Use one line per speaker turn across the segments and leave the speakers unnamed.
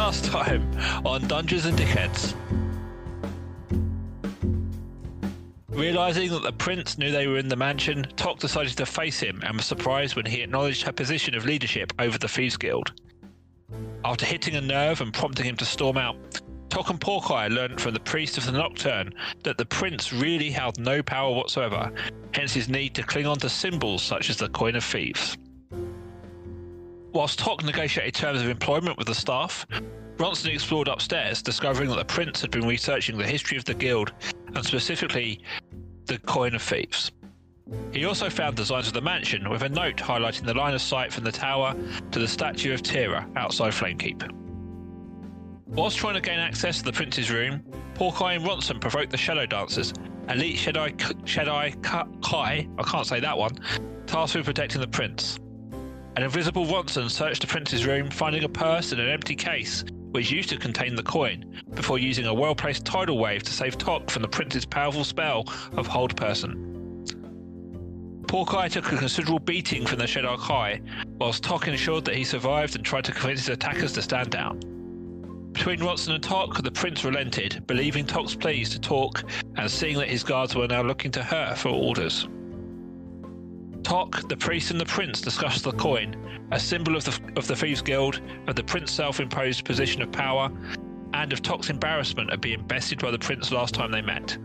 Last time on Dungeons and Dickheads. Realising that the prince knew they were in the mansion, Tok decided to face him and was surprised when he acknowledged her position of leadership over the Thieves Guild. After hitting a nerve and prompting him to storm out, Tok and Porkeye learned from the priest of the Nocturne that the prince really held no power whatsoever, hence his need to cling on to symbols such as the Coin of Thieves. Whilst Tok negotiated terms of employment with the staff, Ronson explored upstairs, discovering that the prince had been researching the history of the guild, and specifically the Coin of Thieves. He also found designs of the mansion, with a note highlighting the line of sight from the tower to the statue of Tira outside Flamekeep. Whilst trying to gain access to the prince's room, Porkeye and Ronson provoked the Shadow Dancers, elite Shytey Kai, I can't say that one, tasked with protecting the prince. An invisible Ronson searched the prince's room, finding a purse and an empty case, which used to contain the coin, before using a well-placed tidal wave to save Tok from the prince's powerful spell of Hold Person. Porkeye took a considerable beating from the Shytey Kai, whilst Tok ensured that he survived and tried to convince his attackers to stand down. Between Ronson and Tok, the prince relented, believing Tok's pleas to talk and seeing that his guards were now looking to her for orders. Tok, the priest and the prince discussed the coin, a symbol of the Thieves Guild, of the prince's self-imposed position of power, and of Tok's embarrassment at being bested by the prince last time they met.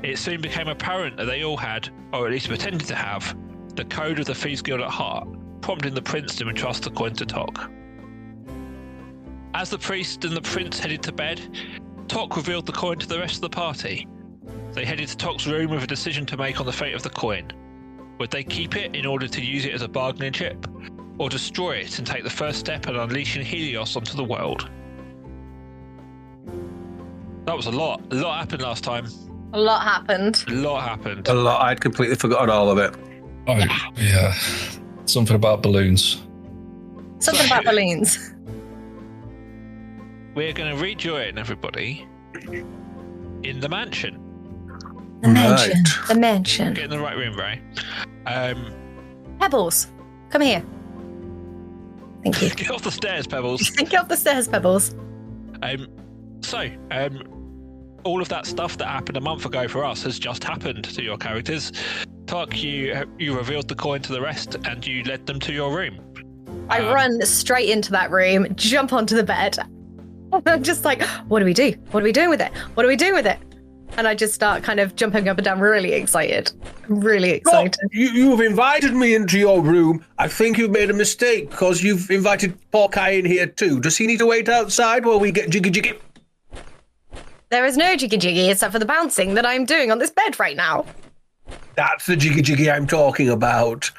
It soon became apparent that they all had, or at least pretended to have, the code of the Thieves Guild at heart, prompting the prince to entrust the coin to Tok. As the priest and the prince headed to bed, Tok revealed the coin to the rest of the party. They headed to Tok's room with a decision to make on the fate of the coin. Would they keep it in order to use it as a bargaining chip, or destroy it and take the first step in unleashing Helios onto the world? That was a lot. A lot happened last time.
A lot happened.
A lot happened.
A lot. I'd completely forgotten all of it.
Oh, yeah. Something about balloons.
Something about balloons.
We're going to rejoin everybody in the mansion.
The mansion.
Right.
The mansion.
Get in the right room, Ray.
Pebbles, come here. Thank you.
Get off the stairs, Pebbles.
Get off the stairs, Pebbles.
All of that stuff that happened a month ago for us has just happened to your characters. Tok, you revealed the coin to the rest and you led them to your room.
I run straight into that room, jump onto the bed. I'm just like, what do we do? What are we doing with it? What do we do with it? And I just start kind of jumping up and down, really excited. Really excited.
Oh, you've invited me into your room. I think you've made a mistake because you've invited Porkeye in here too. Does he need to wait outside while we get jiggy?
There is no jiggy except for the bouncing that I'm doing on this bed right now.
That's the jiggy I'm talking about.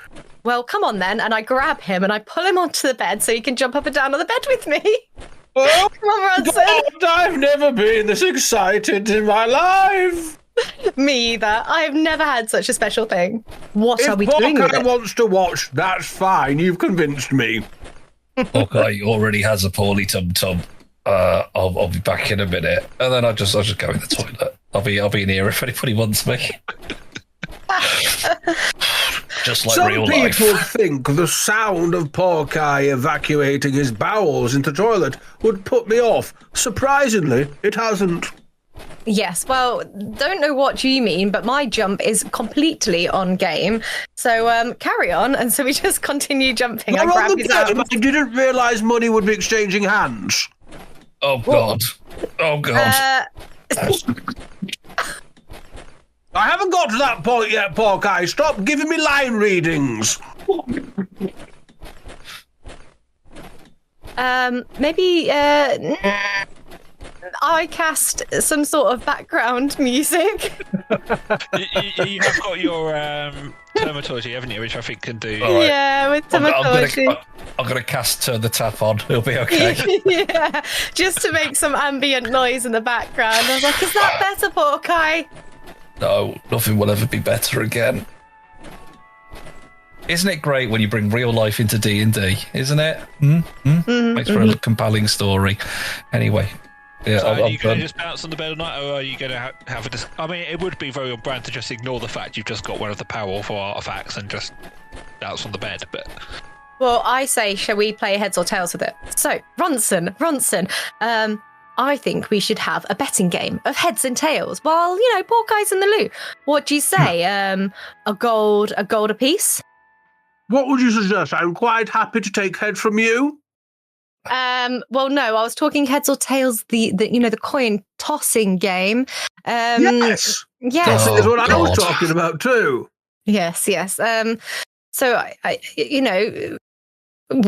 Well, come on then. And I grab him and I pull him onto the bed so he can jump up and down on the bed with me.
Oh,
come on, Ronson.
God, I've never been this excited in my life.
Me either. I've never had such a special thing. What are we doing with it?
If Porkeye wants to watch, that's fine. You've convinced me.
Porkeye already has a poorly tum-tum. I'll be back in a minute, and then I'll just go in the toilet. I'll be in here if anybody wants me. Just like real life.
Some people think the sound of Porkeye evacuating his bowels into the toilet would put me off. Surprisingly, it hasn't.
Yes, well, don't know what you mean, but my jump is completely on game. So carry on, and so we just continue jumping. I grab his arms.
I didn't realise money would be exchanging hands.
Oh God! Oh God!
I haven't got to that point yet, Porkeye. Stop giving me line readings.
Maybe I cast some sort of background music.
you have got your Termatology, haven't you? Which I think can do.
Right.
Yeah, with Termatology.
I'm going to cast Turn the Tap on. It'll be okay.
Yeah, just to make some ambient noise in the background. I was like, is that better, Porkeye?
No, nothing will ever be better again. Isn't it great when you bring real life into D&D? Isn't it? Makes for a compelling story. Anyway. Yeah,
so are you going to just bounce on the bed at night, or are you going to have a... I mean, it would be very on brand to just ignore the fact you've just got one of the powerful artifacts and just bounce on the bed, but...
Well, I say, shall we play heads or tails with it? So, Ronson, I think we should have a betting game of heads and tails while, poor guy's in the loo. What do you say? A gold a piece?
What would you suggest? I'm quite happy to take head from you.
Well, no, I was talking heads or tails, the coin tossing game.
Yes.
Yes.
That's what I was talking about too.
Yes. So I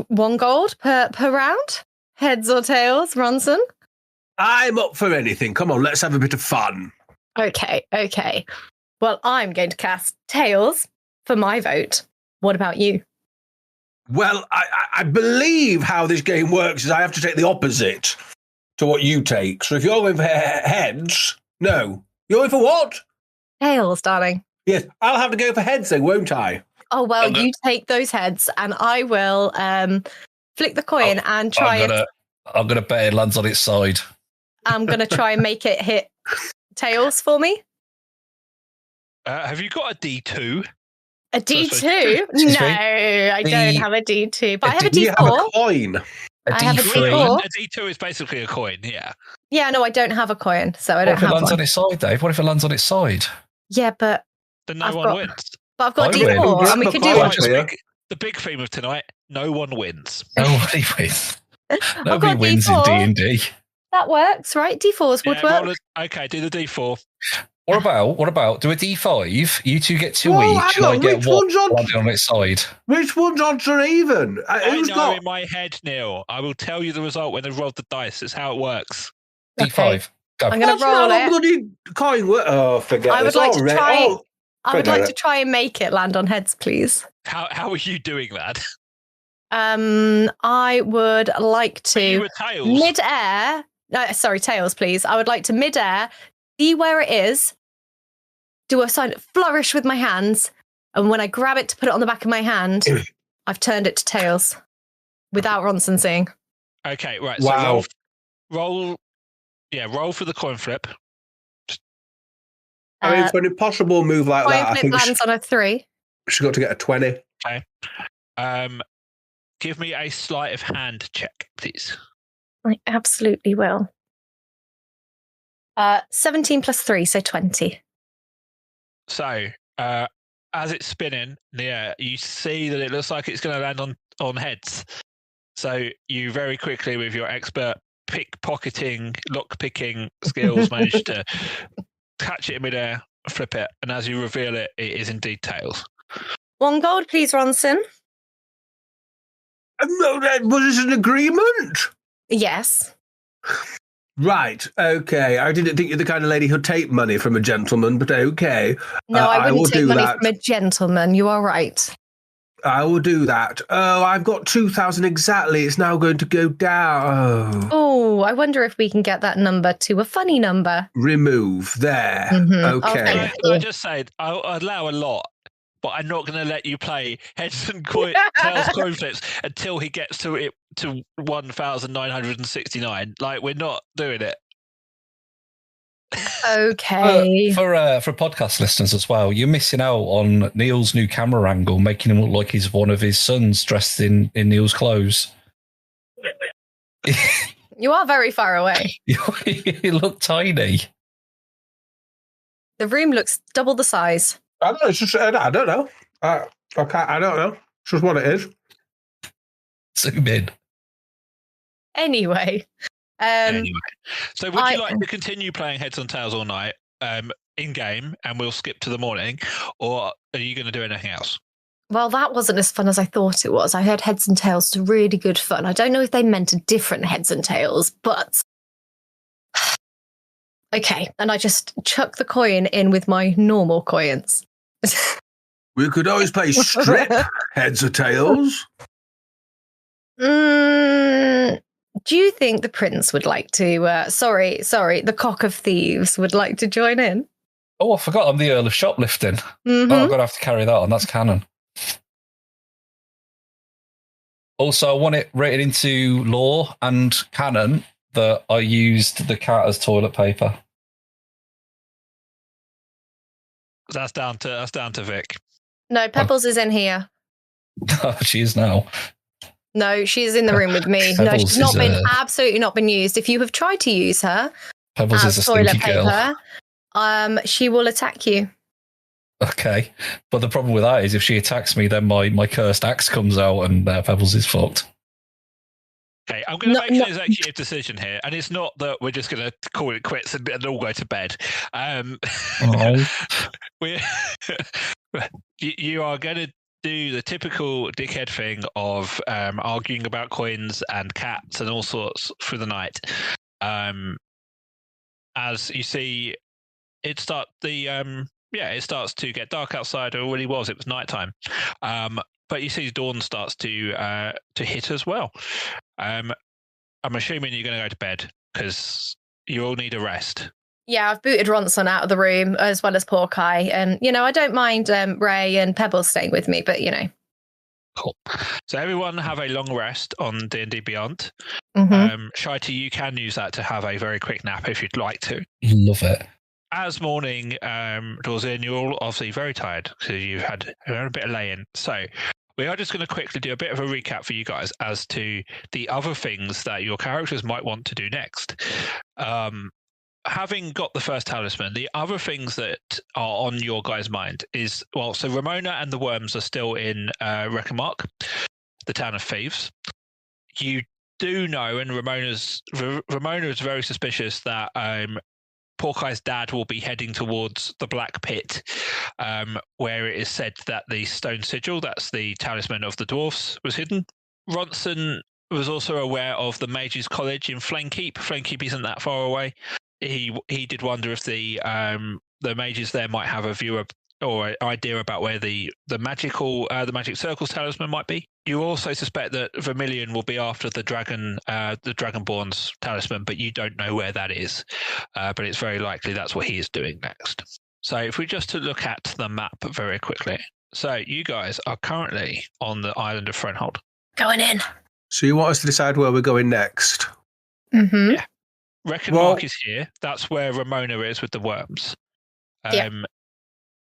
1 gold per round? Heads or tails, Ronson?
I'm up for anything. Come on, let's have a bit of fun.
Okay. Well, I'm going to cast tails for my vote. What about you?
Well, I believe how this game works is I have to take the opposite to what you take. So if you're going for heads, no. You're going for what?
Tails, darling.
Yes, I'll have to go for heads then, won't I?
Oh, well, you take those heads and I will flick the coin and try it.
I'm going to bet it lands on its side.
I'm going to try and make it hit tails for me.
Have you got a D2?
A D2? No, I don't have a D2, but I have a D4.
You have a coin.
I have a D4.
A D2 is basically a coin, yeah.
Yeah, no, I don't have a coin, so I don't have one.
What if it lands on its side, Dave? What if it lands on its side?
Yeah, but...
Then no one wins.
But I've got a D4, and we could do it.
The big theme of tonight, no one wins.
Nobody wins. Nobody wins in D&D.
That works, right? D4s would work.
Okay, do the D4.
What about do a D5? You two get 2 each, and I get one landing on its side.
Which one's odds are even?
I know in my head, Neil. I will tell you the result when I roll the dice. It's how it works.
D5.
Okay.
Go.
I'm going to roll it.
Bloody coin. Oh, forget it.
I would like to try and make it land on heads, please.
How are you doing that?
I would like to
tails?
mid-air. Tails, please. I would like to mid-air, see where it is, do a silent flourish with my hands, and when I grab it to put it on the back of my hand, I've turned it to tails without Ronson seeing.
Okay, right.
Wow.
So roll for the coin flip.
I mean, for an impossible move like that, I think
lands on a 3.
She's got to get a 20.
Okay. Give me a sleight of hand check, please.
I absolutely will. 17 plus 3, so 20.
So, as it's spinning in the air, you see that it looks like it's going to land on heads. So you very quickly, with your expert pickpocketing, lock-picking skills, manage to catch it in midair, flip it, and as you reveal it, it is indeed tails.
1 gold, please, Ronson.
Was this an agreement?
Yes.
Right, okay. I didn't think you're the kind of lady who'd take money from a gentleman, but okay.
No, I wouldn't take money from a gentleman. You are right.
I will do that. Oh, I've got 2,000 exactly. It's now going to go down.
Oh, I wonder if we can get that number to a funny number.
Remove. There.
Mm-hmm.
Okay.
I just said I'll allow a lot, but I'm not going to let you play heads and tails coin flips until he gets to it to 1,969. Like, we're not doing it.
Okay.
For podcast listeners as well, you're missing out on Neil's new camera angle, making him look like he's one of his sons dressed in Neil's clothes.
You are very far away.
You look tiny.
The room looks double the size.
I don't know. It's just, I don't know. I don't know. It's just what it is.
Zoom in.
Anyway.
So would you like to continue playing heads and tails all night in game, and we'll skip to the morning, or are you going to do anything else?
Well, that wasn't as fun as I thought it was. I heard heads and tails was really good fun. I don't know if they meant a different heads and tails, but okay. And I just chuck the coin in with my normal coins.
We could always play strip heads or tails.
Do you think the prince would like to, sorry, the cock of thieves would like to join in?
Oh, I forgot I'm the Earl of Shoplifting.
Mm-hmm.
Oh, I'm going to have to carry that on. That's canon. Also, I want it written into law and canon that I used the cat as toilet paper.
That's down to Vic.
No, Pebbles is in here.
She is now.
No, she's in the room with me. No,
Pebbles
she's not
is
been absolutely not been used. If you have tried to use her
Pebbles is
as
a
toilet
stinky girl.
paper, she will attack you.
Okay, but the problem with that is if she attacks me, then my cursed axe comes out and Pebbles is fucked.
Okay, I'm going to make an executive decision here, and it's not that we're just going to call it quits and all go to bed. You are going to do the typical dickhead thing of arguing about coins and cats and all sorts through the night. As you see, it starts to get dark outside. It already was. It was nighttime. But you see dawn starts to hit as well. I'm assuming you're going to go to bed because you all need a rest.
Yeah, I've booted Ronson out of the room as well as Porkai. And, I don't mind Ray and Pebbles staying with me, but,
Cool. So everyone have a long rest on D&D Beyond.
Mm-hmm.
Shytey, you can use that to have a very quick nap if you'd like to.
Love it.
As morning draws in, you're all obviously very tired because you've had a bit of lay-in. So we are just going to quickly do a bit of a recap for you guys as to the other things that your characters might want to do next. Having got the first talisman, the other things that are on your guys' mind is, so Ramona and the worms are still in Reckermark, the town of thieves. You do know, and Ramona is very suspicious that Porkai's dad will be heading towards the Black Pit, where it is said that the stone sigil, that's the talisman of the dwarfs, was hidden. Ronson was also aware of the Mages College in Flamekeep. Flamekeep isn't that far away. He did wonder if the mages there might have a view of, or an idea about where the magic circles talisman might be. You also suspect that Vermilion will be after the Dragonborn's talisman, but you don't know where that is. But it's very likely that's what he is doing next. So if we just to look at the map very quickly. So you guys are currently on the island of Frenhold.
Going in.
So you want us to decide where we're going next?
Mm-hmm.
Yeah. Reckenmark is here. That's where Ramona is with the worms.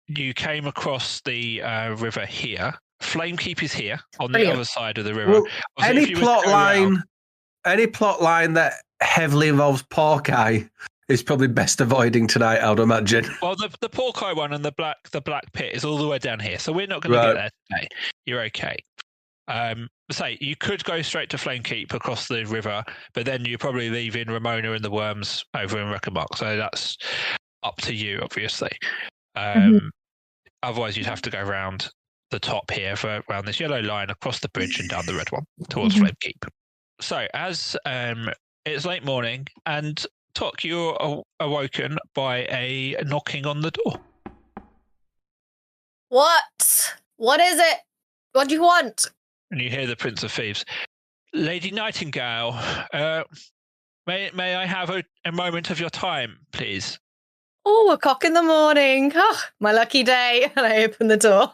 You came across the river here. Flamekeep is here on the other side of the river.
Well, any plot line that heavily involves Porkai is probably best avoiding tonight, I would imagine.
Well, the Porkai one and the black pit is all the way down here, so we're not going to get there today. You're okay. You could go straight to Flamekeep across the river, but then you're probably leaving Ramona and the worms over in Reckermark. So that's up to you, obviously. Otherwise, you'd have to go around the top here around this yellow line across the bridge and down the red one towards Flamekeep. So as it's late morning, and Tok, you're awoken by a knocking on the door.
What? What is it? What do you want?
And you hear the Prince of Thieves. Lady Nightingale, may I have a moment of your time, please?
Oh, a cock in the morning. Oh, my lucky day. And I open the door.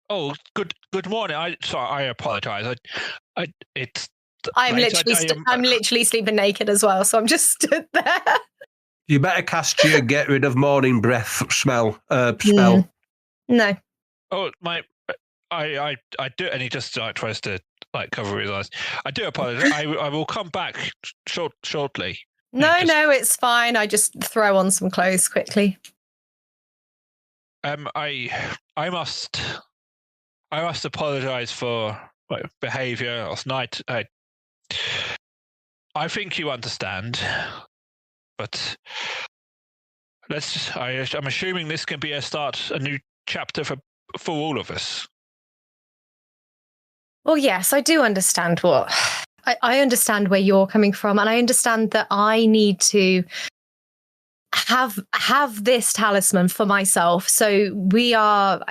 Oh, good morning. I apologize.
I'm literally sleeping naked as well, so I'm just stood there.
You better cast your get rid of morning breath spell. No.
Oh, I do, and he just tries to cover his eyes. I do apologize. I will come back shortly.
No, it's fine. I just throw on some clothes quickly.
I must apologize for my behavior last night. I think you understand, but I'm assuming this can be a new chapter for all of us.
Well, yes, I do understand I understand where you're coming from, and I understand that I need to have this talisman for myself. So we are,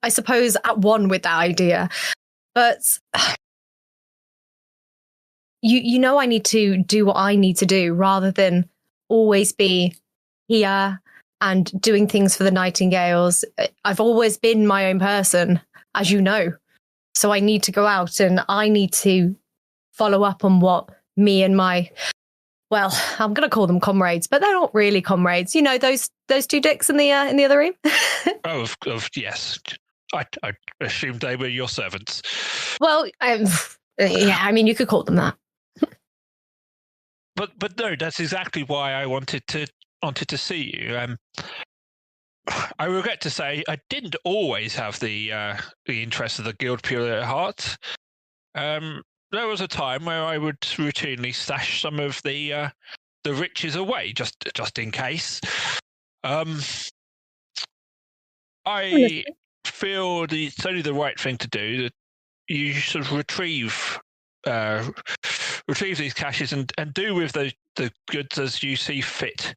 I suppose, at one with that idea. But I need to do what I need to do rather than always be here and doing things for the Nightingales. I've always been my own person, as you know. So I need to go out and I need to follow up on what me and my, I'm going to call them comrades, but they're not really comrades. You know, those two dicks in the other room?
Yes. I assumed they were your servants.
Well, Yeah, I mean, you could call them that.
But no, that's exactly why I wanted to see you. I regret to say I didn't always have the interest of the guild purely at heart. There was a time where I would routinely stash some of the riches away just in case. I feel it's only the right thing to do. That you sort of retrieve these caches and do with the goods as you see fit.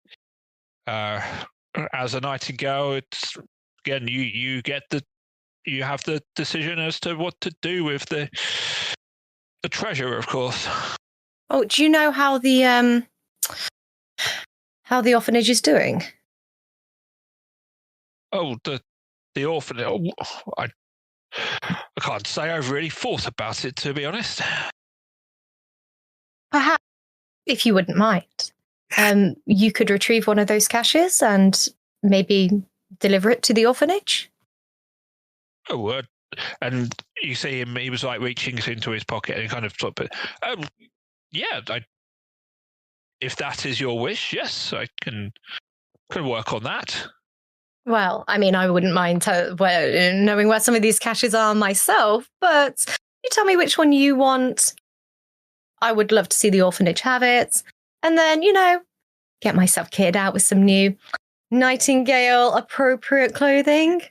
As a nightingale, it's again you have the decision as to what to do with the treasure, of course.
Oh, do you know how the orphanage is doing?
Oh, the orphanage. I can't say I've really thought about it, to be honest.
Perhaps, if you wouldn't mind, you could retrieve one of those caches and maybe deliver it to the orphanage.
Oh, and you see him. He was like reaching into his pocket and kind of sort of. Yeah. If that is your wish, yes, I can work on that.
Well, I mean, I wouldn't mind knowing where some of these caches are myself, but you tell me which one you want. I would love to see the orphanage have it. And then, get myself kitted out with some new Nightingale appropriate clothing.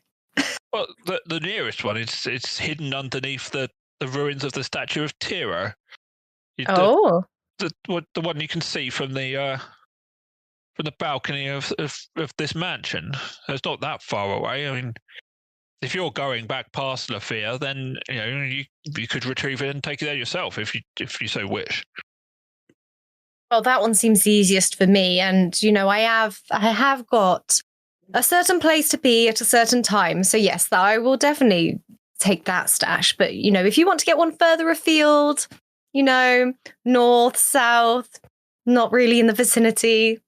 Well, the nearest one it's hidden underneath the ruins of the statue of Tiro.
The
one you can see from the balcony of this mansion. It's not that far away. I mean, if you're going back past Lafayette, then you could retrieve it and take it there yourself if you so wish.
Well, that one seems the easiest for me, and I have got a certain place to be at a certain time. So yes, I will definitely take that stash. But if you want to get one further afield, north, south, not really in the vicinity,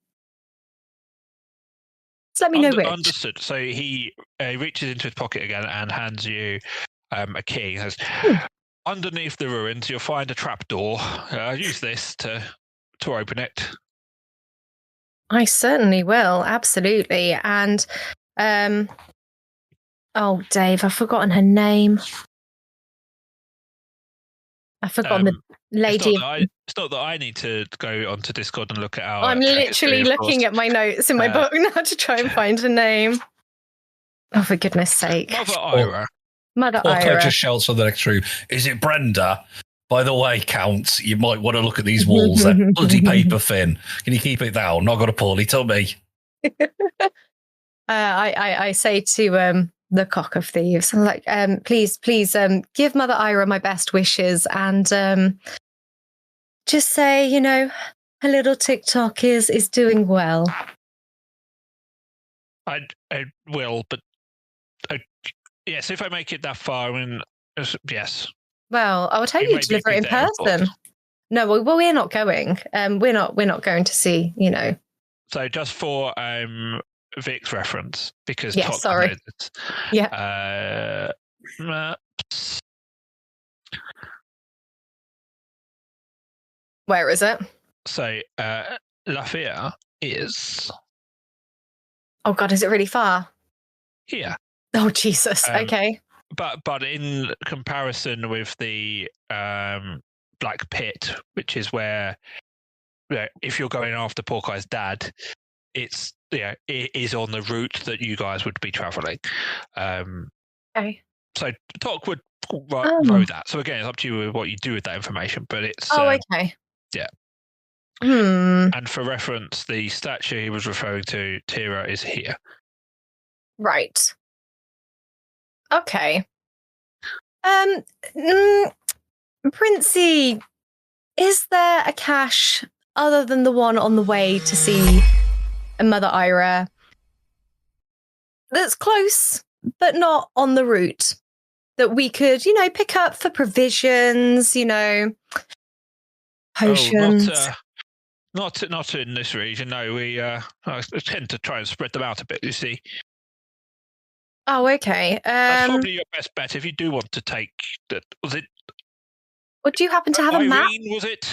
just let me know which.
Understood. So he reaches into his pocket again and hands you a key. He says, underneath the ruins, you'll find a trapdoor. Use this to open it.
I certainly will, absolutely. And oh, Dave, I've forgotten her name. I've forgotten the lady.
It's not that I need to go onto Discord and look at our.
I'm literally looking at my notes in my book now to try and find her name. Oh, for goodness sake.
Mother Ira.
Mother Ira.
Just shouts on the next room, is it Brenda? By the way, Counts, you might want to look at these walls. They're bloody paper thin. Can you keep it down? Not got a poorly tummy.
I say to the cock of thieves, I'm like, please, give Mother Ira my best wishes and just say, her little TikTok is doing well.
I will, but yes, if I make it that far, I mean, yes.
Well, I will tell you to deliver it in person. No, well, we're not going. We're not going to see.
So just for Vic's reference, because
sorry.
Yeah.
Where is it?
So Lafayette is.
Oh God, is it really far?
Here.
Oh Jesus. Okay.
But in comparison with the Black Pit, which is where, if you're going after Porkeye's dad, it is on the route that you guys would be traveling.
Okay.
So Tok would know that. So again, it's up to you what you do with that information. But it's
okay.
Yeah. And for reference, the statue he was referring to, Tira, is here.
Right. Okay. Princey, is there a cache other than the one on the way to see Mother Ira that's close but not on the route that we could, pick up for provisions, potions?
Not in this region. No, we I tend to try and spread them out a bit. You see.
Oh, okay.
That's probably your best bet if you do want to take that. Was it
Or do you happen to have a map?
Irene, was it?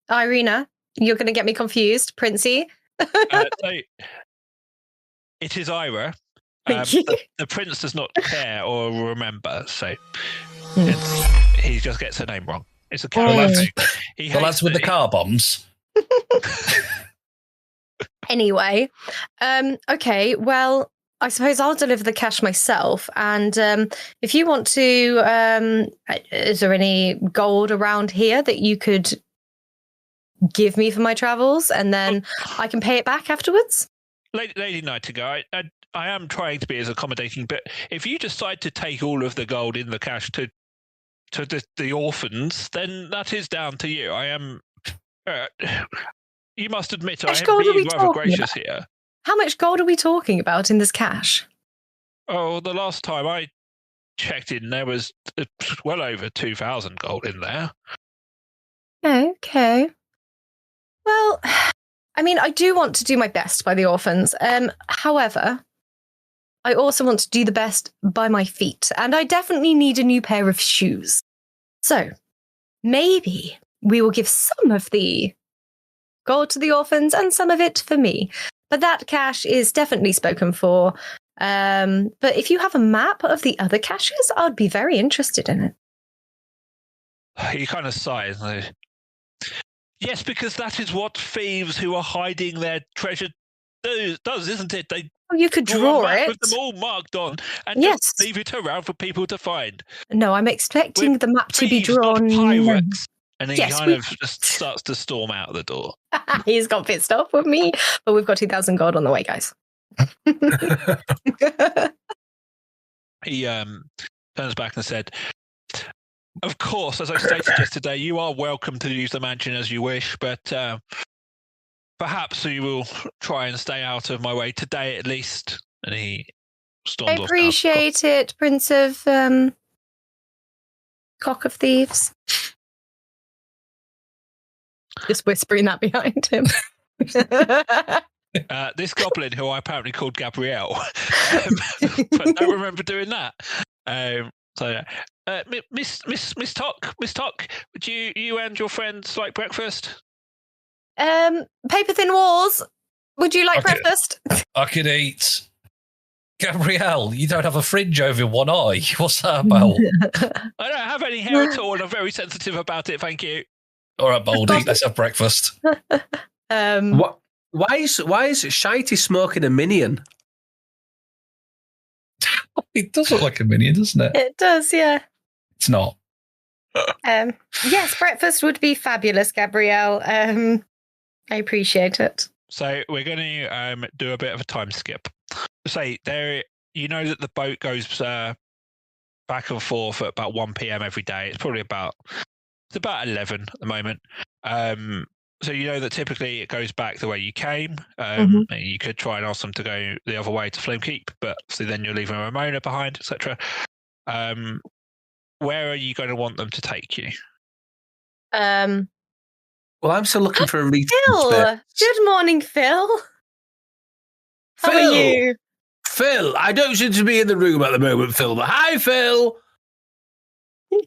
Irina, you're going to get me confused, Princey.
So it is Ira.
Thank you.
The prince does not care or remember, so he just gets her name wrong. It's a character thing.
The lads with the car bombs.
Anyway, okay, well, I suppose I'll deliver the cash myself. And if you want to, is there any gold around here that you could give me for my travels, and then I can pay it back afterwards?
Lady Nightingale, I am trying to be as accommodating, but if you decide to take all of the gold in the cash to the orphans, then that is down to you. I am. You must admit, I am being rather gracious here.
How much gold are we talking about in this cash?
Oh, the last time I checked in, there was well over 2,000 gold in there.
Okay. Well, I mean, I do want to do my best by the orphans. However, I also want to do the best by my feet, and I definitely need a new pair of shoes. So, maybe we will give some of the gold to the orphans and some of it for me. But that cash is definitely spoken for. But if you have a map of the other caches, I'd be very interested in it.
He kind of sighs. Yes, because that is what thieves who are hiding their treasure does, isn't it?
You could draw it
with them all marked on and just leave it around for people to find.
No, I'm expecting the map to be drawn.
Pirates. And he kind of just starts to storm out the door.
He's got pissed off with me, but we've got 2,000 gold on the way, guys.
He turns back and said, of course, as I stated yesterday, you are welcome to use the mansion as you wish, but perhaps you will try and stay out of my way today at least. And he storms off. I
appreciate it, Prince of Cock of Thieves. Just whispering that behind him.
This goblin, who I apparently called Gabrielle, but don't remember doing that. Miss Tock, would you and your friends like breakfast?
Paper thin walls. Would you like breakfast?
I could eat. Gabrielle, you don't have a fringe over one eye. What's that about?
I don't have any hair at all, and I'm very sensitive about it. Thank you.
All right, Baldy, let's have breakfast.
Why is Shytey smoking a minion?
It does look like a minion, doesn't it?
It does, yeah.
It's not.
Yes, breakfast would be fabulous, Gabrielle. I appreciate it.
So we're going to do a bit of a time skip. Say there, you know that the boat goes back and forth at about 1 p.m. every day. It's probably about 11 at the moment. So you know that typically it goes back the way you came. You could try and ask them to go the other way to Flamekeep, but so then you're leaving Ramona behind, etc. Where are you going to want them to take you?
Well, I'm still looking for a retail
Phil!
space.
Good morning, Phil. How are you?
Phil, I don't seem to be in the room at the moment, Phil, but hi, Phil.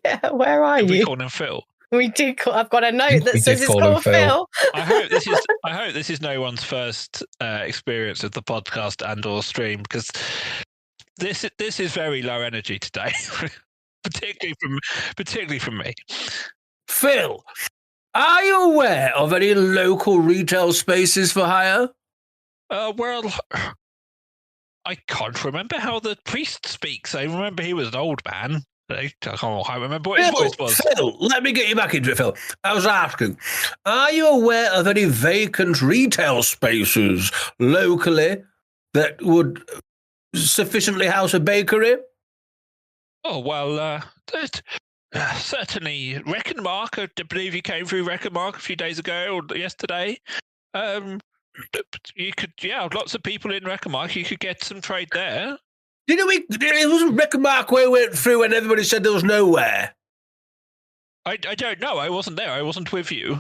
Yeah, where are you?
We call him Phil.
We did call. I've got a note that says it's called Phil.
I hope this is no one's first experience of the podcast and/or stream, because this is very low energy today, particularly from me.
Phil, are you aware of any local retail spaces for hire?
Well, I can't remember how the priest speaks. I remember he was an old man. I can't remember what his voice was.
Phil, let me get you back into it, Phil. I was asking, are you aware of any vacant retail spaces locally that would sufficiently house a bakery?
Oh, well, certainly Reckonmark. I believe you came through Reckonmark a few days ago or yesterday. You could, lots of people in Reckonmark. You could get some trade there.
It wasn't Reckonmark we went through and everybody said there was nowhere.
I don't know. I wasn't there. I wasn't with you.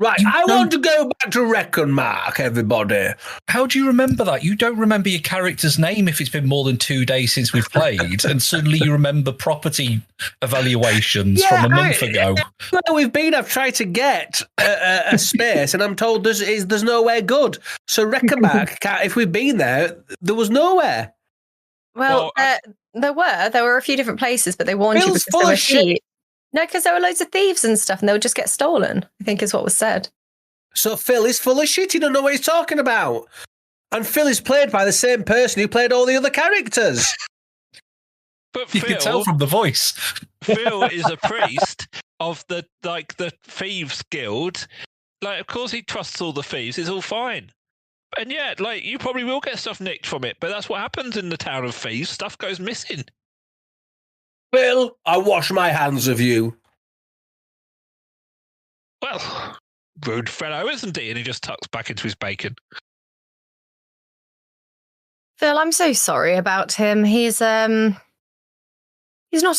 Right, I want to go back to Reckon Mark, everybody.
How do you remember that? You don't remember your character's name if it's been more than 2 days since we've played, and suddenly you remember property evaluations from a month ago.
Where we've been, I've tried to get a space, and I'm told there's nowhere good. So Reckon Mark, if we've been there, there was nowhere.
Well, there were a few different places, but they warned you because there were sheep. No, because there were loads of thieves and stuff, and they would just get stolen, I think is what was said.
So Phil is full of shit. He don't know what he's talking about. And Phil is played by the same person who played all the other characters.
But
you can tell from the voice.
Phil is a priest of the Thieves Guild. Like, of course he trusts all the thieves. It's all fine. And yet, like, you probably will get stuff nicked from it, but that's what happens in the town of thieves. Stuff goes missing.
Phil, I wash my hands of you.
Well, rude fellow, isn't he? And he just tucks back into his bacon.
Phil, I'm so sorry about him. He's not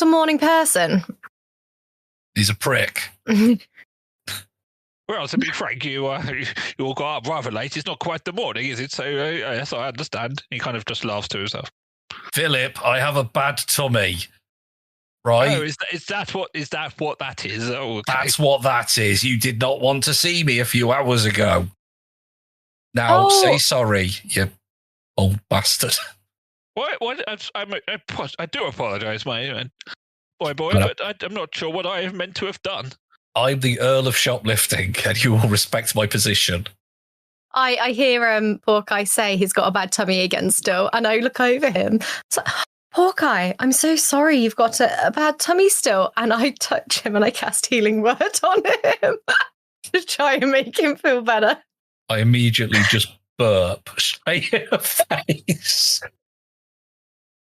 a morning person.
He's a prick.
Well, to be frank, you all got up rather late. It's not quite the morning, is it? So, yes, I understand. He kind of just laughs to himself.
Philip, I have a bad tummy. Right?
Oh, is that what that is? Oh, okay.
That's what that is. You did not want to see me a few hours ago. Now, say sorry, you old bastard.
What? I do apologise, my boy, but I'm not sure what I have meant to have done.
I'm the Earl of Shoplifting, and you will respect my position.
I hear Porky say he's got a bad tummy again still, and I look over him. So, Hawkeye, I'm so sorry you've got a bad tummy still. And I touch him and I cast Healing Word on him to try and make him feel better.
I immediately just burp straight in your face.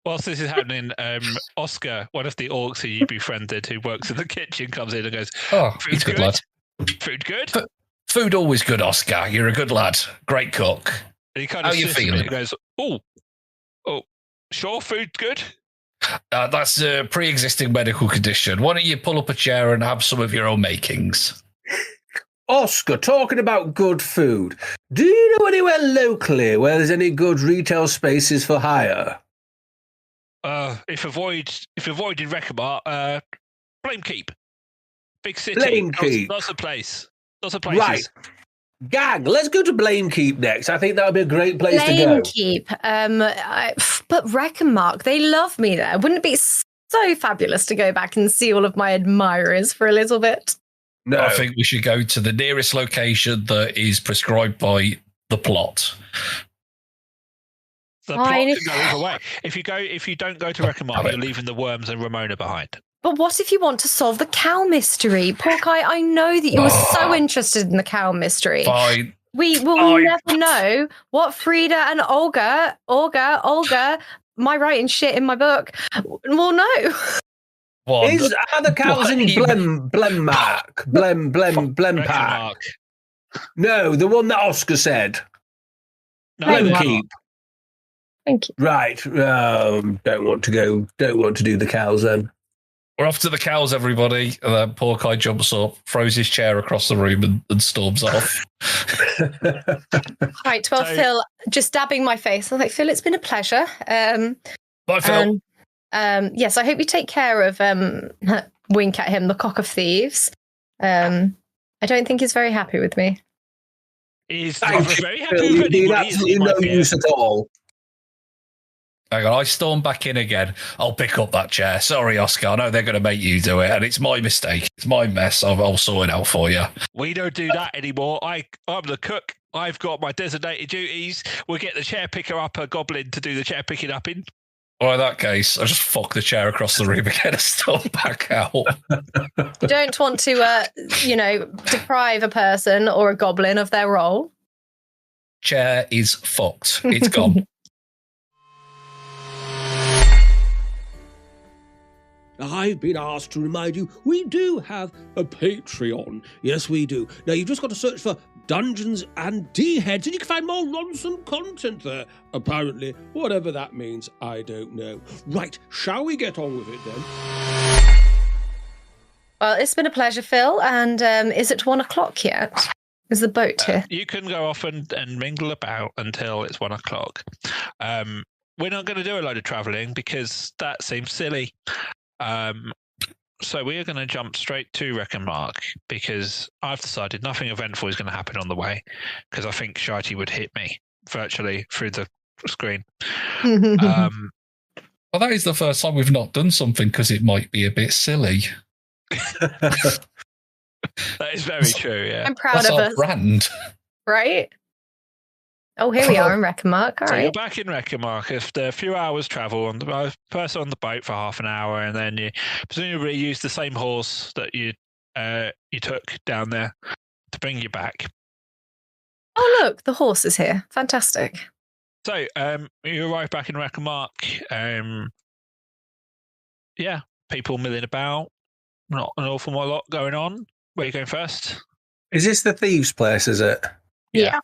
Whilst this is happening, Oscar, one of the orcs who you befriended who works in the kitchen, comes in and goes,
he's good, lad.
Food good?
Food always good, Oscar. You're a good lad. Great cook.
And he kind of
How you feeling?
And goes, oh. Sure, food good?
That's a pre-existing medical condition. Why don't you pull up a chair and have some of your own makings?
Oscar, talking about good food, do you know anywhere locally where there's any good retail spaces for hire?
If avoided Reckamar, Blame Keep. Big city.
Blame Keep.
Lots of places.
Right. Gang, let's go to Blame Keep next. I think that would be a great place to go.
Blame Keep. But Reckon Mark, they love me there. Wouldn't it be so fabulous to go back and see all of my admirers for a little bit?
No.
I think we should go to the nearest location that is prescribed by the plot.
The plot can go either way. If you don't go to Reckon Mark, you're leaving the worms and Ramona behind.
But what if you want to solve the cow mystery? Porky, I know that you were so interested in the cow mystery.
Fine.
We will never know what Frida and Olga, my writing shit in my book, will know.
Are the cows in Blem Park? No, the one that Oscar said.
No,
Blem Keep.
Thank you.
Right. Don't want to do the cows then.
We're off to the cows, everybody. And then Porky jumps up, throws his chair across the room and storms off.
Right, well, Phil, just dabbing my face. I'm like, Phil, it's been a pleasure.
Bye, Phil.
Yes, I hope you take care of wink at him, the cock of thieves. I don't think he's very happy with me.
He's very happy with me.
Absolutely no use at all.
Hang on, I storm back in again. I'll pick up that chair. Sorry, Oscar. I know they're going to make you do it, and it's my mistake. It's my mess. I'll sort it out for you.
We don't do that anymore. I'm the cook. I've got my designated duties. We'll get the chair picker up, a goblin, to do the chair picking up in.
Well, in that case, I'll just fuck the chair across the room again and storm back out.
You don't want to, deprive a person or a goblin of their role.
Chair is fucked. It's gone.
I've been asked to remind you, we do have a Patreon. Yes, we do. Now, you've just got to search for Dungeons and D-Heads, and you can find more nonsense content there. Apparently, whatever that means, I don't know. Right, shall we get on with it then?
Well, it's been a pleasure, Phil. And is it 1:00 yet? Is the boat here?
You can go off and mingle about until it's 1 o'clock. We're not going to do a load of travelling because that seems silly. So we are going to jump straight to Wreck and Mark because I've decided nothing eventful is going to happen on the way because I think Shytey would hit me virtually through the screen.
Well, that is the first time we've not done something because it might be a bit silly.
That is very true, yeah.
I'm proud
That's
of
our
us.
brand.
Right? Oh, here we are in Wreck and Mark. All
So you're
right.
back in Wreck and Mark after a few hours travel on the first on the boat for half an hour, and then you presumably use the same horse that you took down there to bring you back.
Oh, look, the horse is here. Fantastic.
So you arrive back in Wreck and Mark. Yeah, people milling about. Not an awful lot going on. Where are you going first?
Is this the thieves' place, is it?
Yeah.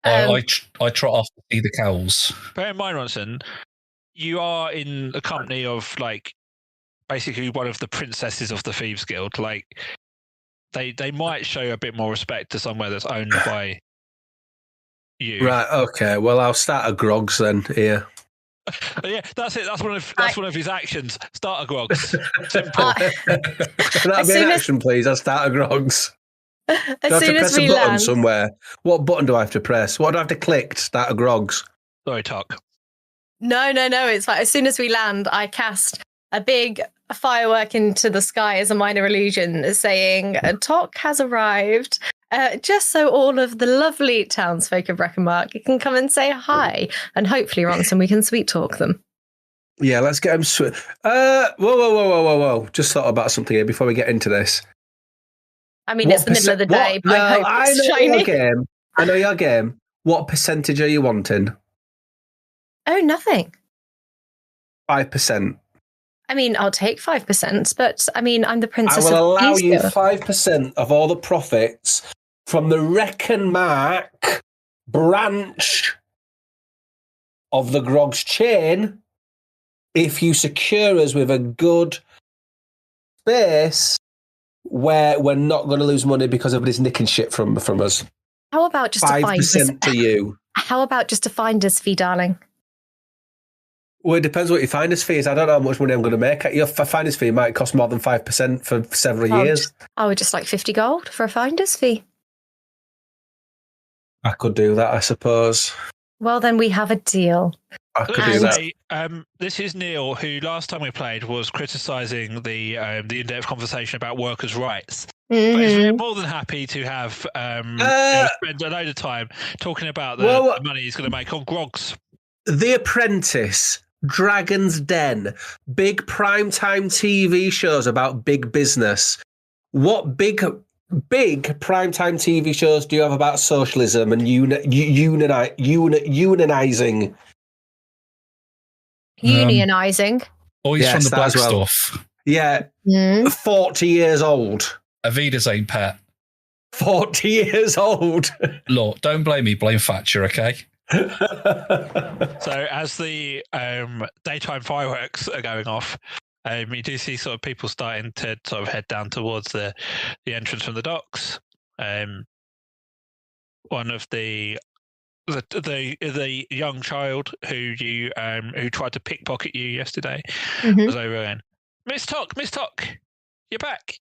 I trot off to see the cows.
Bear in mind, Ronson, you are in the company of basically one of the princesses of the Thieves Guild. Like they might show a bit more respect to somewhere that's owned by you.
Right, okay. Well, I'll start a grogs then here.
Yeah, that's it. That's one of his actions. Start a grogs. Simple.
Can that be an action, please? I'll start a grogs.
As
Do I have to
soon as
press a
we
button
land,
somewhere? What button do I have to press? What do I have to click to start a grogs?
Sorry, Tuck.
No, it's fine. As soon as we land, I cast a big firework into the sky as a minor illusion, saying, "Tok has arrived." Just so all of the lovely townsfolk of Wreck and Mark can come and say hi, and hopefully, Ronson, we can sweet talk them.
Yeah, let's get them. Whoa! Just thought about something here before we get into this.
I mean, it's the middle of the day. But I hope it's shiny.
I know your game. What percentage are you wanting?
Oh, nothing.
5%.
I mean, I'll take 5%, but I mean, I'm the
I
princess
will
of
allow
Thieves
you
Guild.
5% of all the profits from the Wreck and Mark branch of the Grogs chain if you secure us with a good space where we're not going to lose money because of this nicking shit from us.
How about just to find us?
5% to you.
How about just to find us, fee darling?
Well, it depends what your finder's fee is. I don't know how much money I'm going to make. Your finder's fee might cost more than 5% for several years.
I would just like 50 gold for a finder's fee.
I could do that, I suppose.
Well, then we have a deal.
I could do that.
This is Neil, who last time we played was criticising the in-depth conversation about workers' rights. But he's more than happy to have spend a load of time talking about the money he's going to make on grogs.
The Apprentice, Dragon's Den, big primetime TV shows about big business. What big primetime TV shows do you have about socialism and unionizing?
Unionizing.
Boys from the
that
black
as well.
stuff.
Yeah, 40 years old.
Avida's ain't pet.
40 years old.
Look, don't blame me, blame Thatcher, okay?
So as the daytime fireworks are going off, you do see sort of people starting to sort of head down towards the entrance from the docks. One of the young child who tried to pickpocket you yesterday was over and Miss Tock, you're back.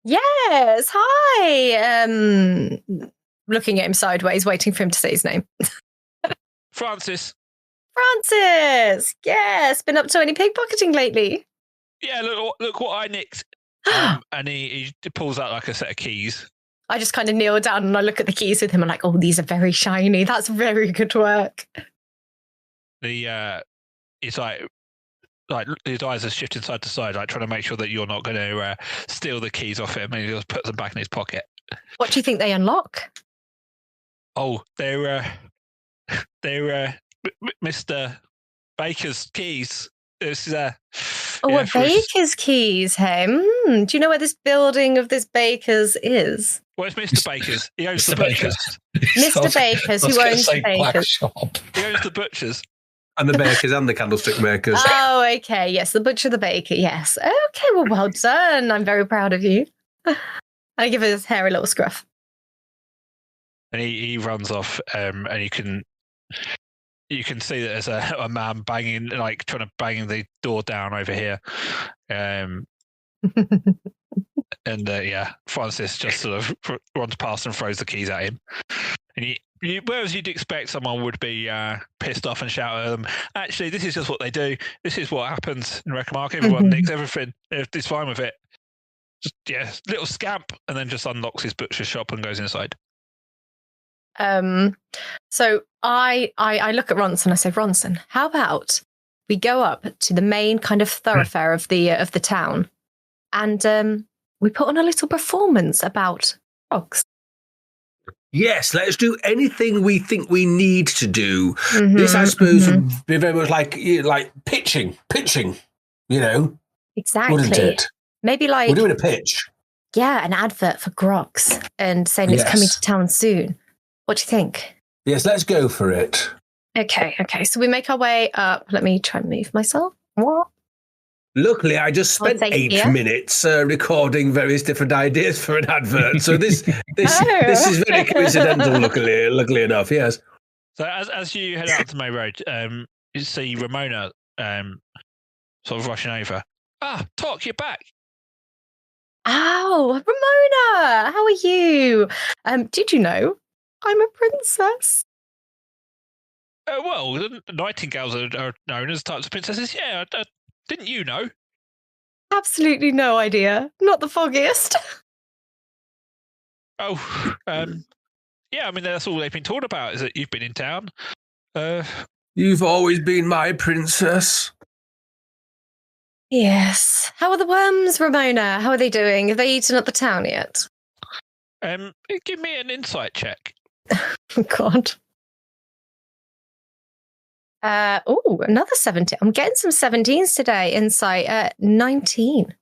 Yes, hi. Looking at him sideways, waiting for him to say his name.
Francis,
yes. Been up to any pickpocketing lately?
Yeah, look what I nicked. And he pulls out like a set of keys.
I just kind of kneel down and I look at the keys with him. I'm like, oh, these are very shiny. That's very good work.
He's like his eyes are shifting side to side, like trying to make sure that you're not going to steal the keys off him, and he just puts them back in his pocket.
What do you think they unlock?
Oh, they're Mr. Baker's keys. This is
Baker's keys, hey? Do you know where this building of this Baker's is?
Well, it's Mr. Baker's. He owns the butchers.
Mr. Baker's, who owns the Baker's.
Shop.
He owns the butchers.
And the bakers and the candlestick makers.
Oh, okay. Yes, the butcher, the baker. Yes. Okay, well done. I'm very proud of you. I give his hair a little scruff.
And he runs off, and you can see that there's a man banging, like trying to bang the door down over here. And Francis just sort of runs past and throws the keys at him. And whereas you'd expect someone would be pissed off and shout at them, actually, this is just what they do. This is what happens in Recmark. Everyone nicks everything. He's fine with it. Just, little scamp, and then just unlocks his butcher shop and goes inside.
So I look at Ronson. I say, Ronson, how about we go up to the main kind of thoroughfare of the town, and we put on a little performance about frogs.
Yes, let's do anything we think we need to do. This, I suppose, would be very much like pitching, you know?
Exactly.
Wouldn't it?
Maybe like...
We're doing a pitch.
Yeah, an advert for grogs and saying it's coming to town soon. What do you think?
Yes, let's go for it.
Okay. So we make our way up. Let me try and move myself. What?
Luckily, I just spent 8 minutes recording various different ideas for an advert. So this is very coincidental. Luckily enough, yes.
So as you head out to May Road, you see Ramona sort of rushing over. Talk, you're back.
Oh, Ramona, how are you? Did you know I'm a princess?
Well, the nightingales are known as types of princesses. Yeah, didn't you know?
Absolutely no idea. Not the foggiest.
Oh, yeah, I mean, that's all they've been talking about, is that you've been in town.
You've always been my princess.
Yes. How are the worms, Ramona? How are they doing? Have they eaten up the town yet?
Give me an insight check.
Oh, God. Another 17. I'm getting some 17s today. Insight 19.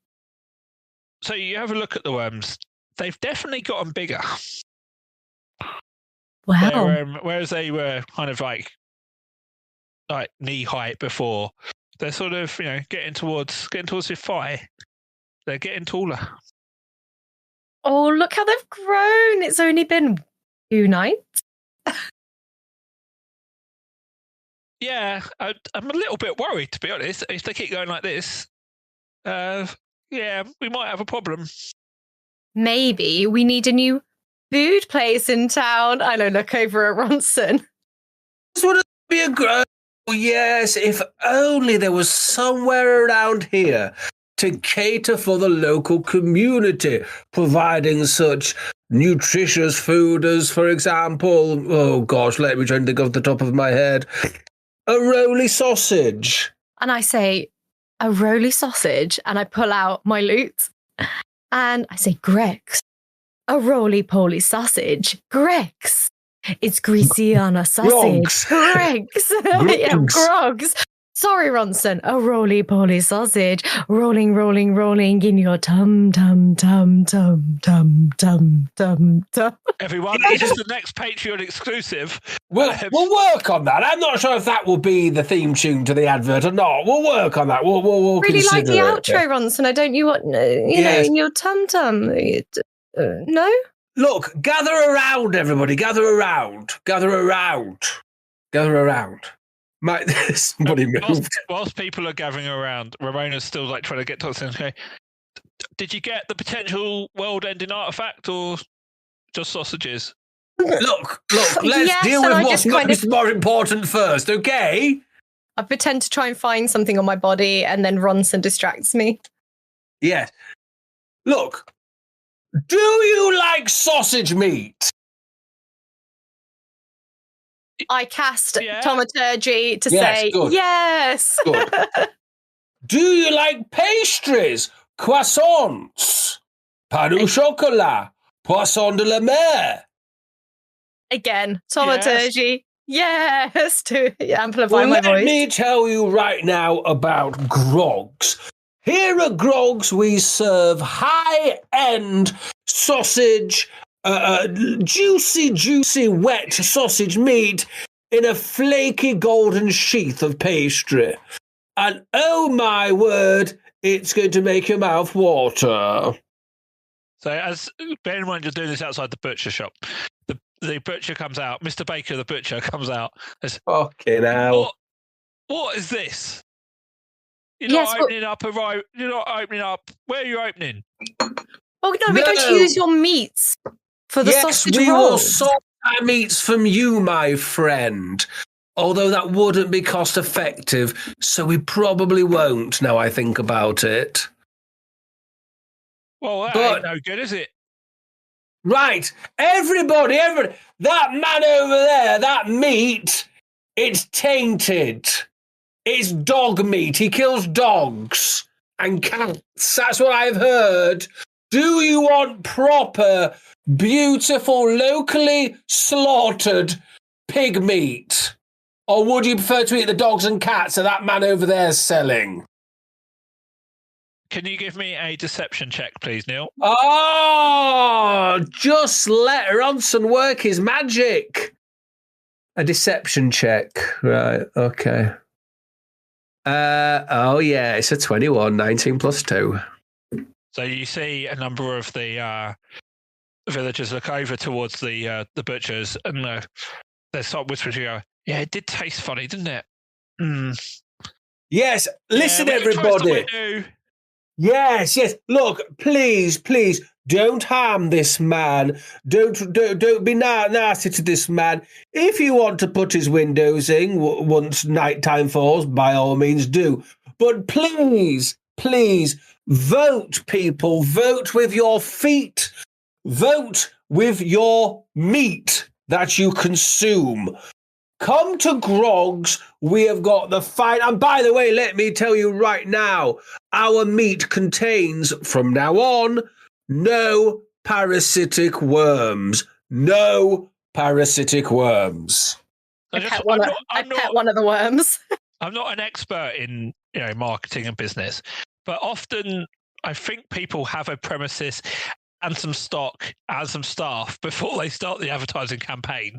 So you have a look at the worms. They've definitely gotten bigger.
Wow.
Whereas they were kind of like knee height before, they're sort of getting towards your thigh. They're getting taller.
Oh, look how they've grown! It's only been 2 nights.
Yeah, I'm a little bit worried, to be honest. If they keep going like this, we might have a problem.
Maybe we need a new food place in town. I don't look over at Ronson.
This would be a great... Yes, if only there was somewhere around here to cater for the local community, providing such nutritious food as, for example, oh gosh, let me try and think off the top of my head, a roly sausage.
And I say, a roly sausage, and I pull out my loot, and I say, Grex, a roly-poly sausage, Grex. It's greasy on a sausage. Gregs. Yeah, grogs. Sorry, Ronson. A roly-poly sausage. Rolling in your tum-tum.
Everyone, this is the next Patreon exclusive.
We'll work on that. I'm not sure if that will be the theme tune to the advert or not. We'll work on that. We'll
really like the
outro,
Ronson. I don't you want in your tum-tum. No?
Look, gather around, everybody. Gather around. Somebody moved.
Whilst people are gathering around, Ramona's still trying to get to us. Okay, did you get the potential world-ending artifact or just sausages?
Look. Let's deal with what's more important first, okay?
I pretend to try and find something on my body, and then Ronson distracts me.
Yes. Look. Do you like sausage meat?
I cast Thaumaturgy to say
good.
Yes.
Good. Do you like pastries? Croissants? Pain au chocolat? Poisson de la mer?
Again, Thaumaturgy. Yes, to amplify my voice.
Let me tell you right now about grogs. Here at Grogs, we serve high-end sausage, juicy, wet sausage meat in a flaky golden sheath of pastry. And oh my word, it's going to make your mouth water.
So bear in mind you're doing this outside the butcher shop. The butcher comes out. Mr. Baker, the butcher, comes out.
Fucking hell.
What is this? You're
Yes,
not opening up a right. You're not opening up. Where are you opening?
Oh no, we're going to use your meats for the sausage
we will
rolls.
sort our meats from you, my friend. Although that wouldn't be cost effective, so we probably won't. Now I think about it.
Well, that ain't no good, is it?
Right, everybody, that man over there, that meat, it's tainted. It's dog meat. He kills dogs and cats. That's what I've heard. Do you want proper, beautiful, locally slaughtered pig meat? Or would you prefer to eat the dogs and cats that man over there is selling?
Can you give me a deception check, please, Neil?
Oh, just let Ronson work his magic. A deception check. Right, okay. Oh, yeah, it's a 21, 19 plus 2.
So you see a number of the villagers look over towards the butchers and they start whispering to you, yeah, it did taste funny, didn't it? Mm.
Yes, listen, everybody. Yes. Look, please, don't harm this man. Don't be nasty to this man. If you want to put his windows in once nighttime falls, by all means do. But please, vote, people. Vote with your feet. Vote with your meat that you consume. Come to Grog's. We have got the fine. And by the way, let me tell you right now, our meat contains, from now on, no parasitic worms. No parasitic worms.
I pet one of the worms.
I'm not an expert in marketing and business, but often I think people have a premises and some stock and some staff before they start the advertising campaign.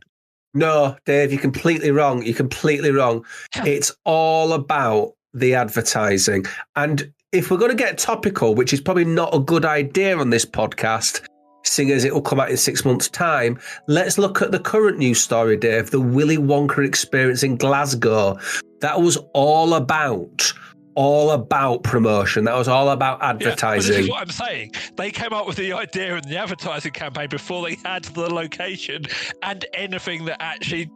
No, Dave, you're completely wrong. It's all about the advertising. And if we're going to get topical, which is probably not a good idea on this podcast, seeing as it will come out in 6 months' time, let's look at the current news story, Dave, the Willy Wonka experience in Glasgow. That was all about promotion. That was all about advertising.
Yeah, this is what I'm saying. They came up with the idea and the advertising campaign before they had the location and anything that actually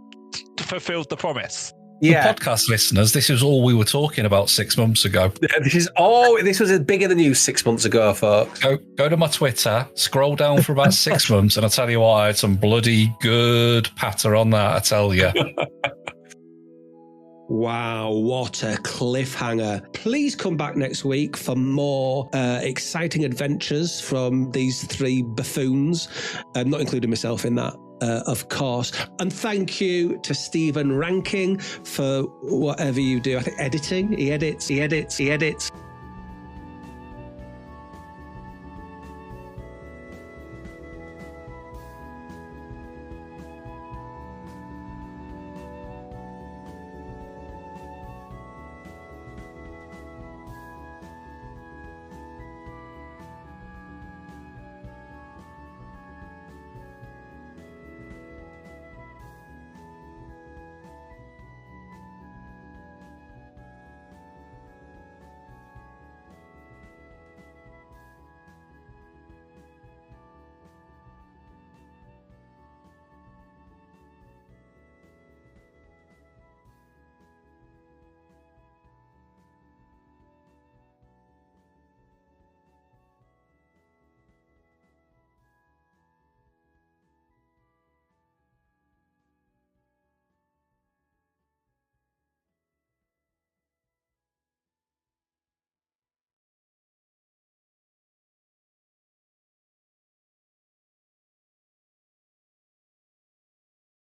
fulfilled the promise.
Yeah.
For podcast listeners, this is all we were talking about 6 months ago.
This was bigger than news 6 months ago, folks.
Go to my Twitter, scroll down for about 6 months, and I'll tell you what, I had some bloody good patter on that, I tell you.
Wow, what a cliffhanger. Please come back next week for more exciting adventures from these three buffoons, not including myself in that, of course. And thank you to Stephen Ranking for whatever you do. I think editing. He edits.